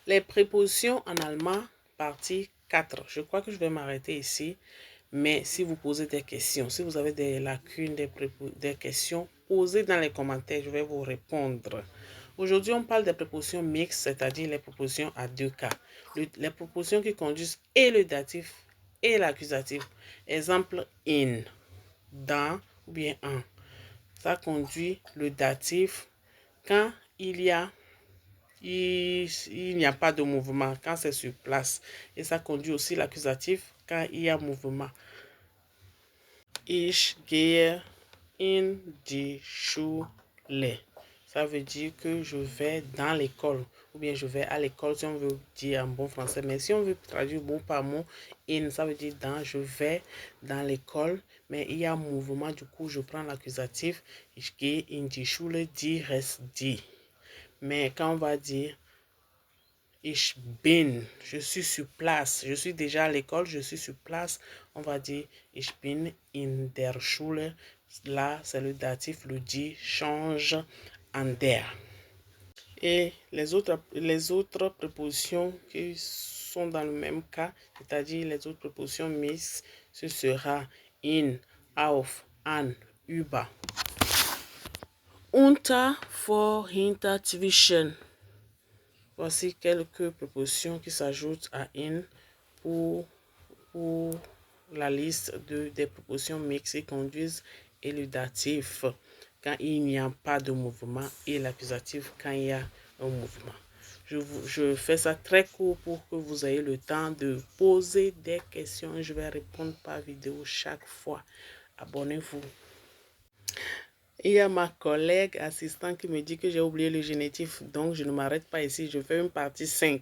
Les prépositions en allemand, partie 4. Je crois que je vais m'arrêter ici. Mais si vous posez des questions, si vous avez des lacunes, des questions, posez dans les commentaires, je vais vous répondre. Aujourd'hui, on parle des prépositions mixtes, c'est-à-dire les prépositions à deux cas. Les prépositions qui conduisent et le datif et l'accusatif. Exemple, in, dans ou bien en. Ça conduit le datif quand il n'y a pas de mouvement, quand c'est sur place. Et ça conduit aussi l'accusatif quand il y a mouvement. Ich gehe in die Schule. Ça veut dire que je vais dans l'école ou bien je vais à l'école si on veut dire en bon français. Mais si on veut traduire mot par mot, in, ça veut dire dans, je vais dans l'école. Mais il y a un mouvement, du coup je prends l'accusatif. Ich gehe in die Schule, die reste dit. Mais quand on va dire ich bin, je suis sur place, je suis déjà à l'école, je suis sur place, on va dire ich bin in der Schule. Là, c'est le datif, le dit change en der. Et les autres prépositions qui sont dans le même cas, c'est-à-dire les autres prépositions mixtes, ce sera in, auf, an, über. Unter, vor, hinter, zwischen. Voici quelques prépositions qui s'ajoutent à in pour la liste des prépositions mixtes qui conduisent et le datif quand il n'y a pas de mouvement et l'accusatif quand il y a un mouvement. Je fais ça très court pour que vous ayez le temps de poser des questions. Je vais répondre par vidéo chaque fois. Abonnez-vous. Il y a ma collègue assistante qui me dit que j'ai oublié le génitif, donc je ne m'arrête pas ici. Je fais une partie 5.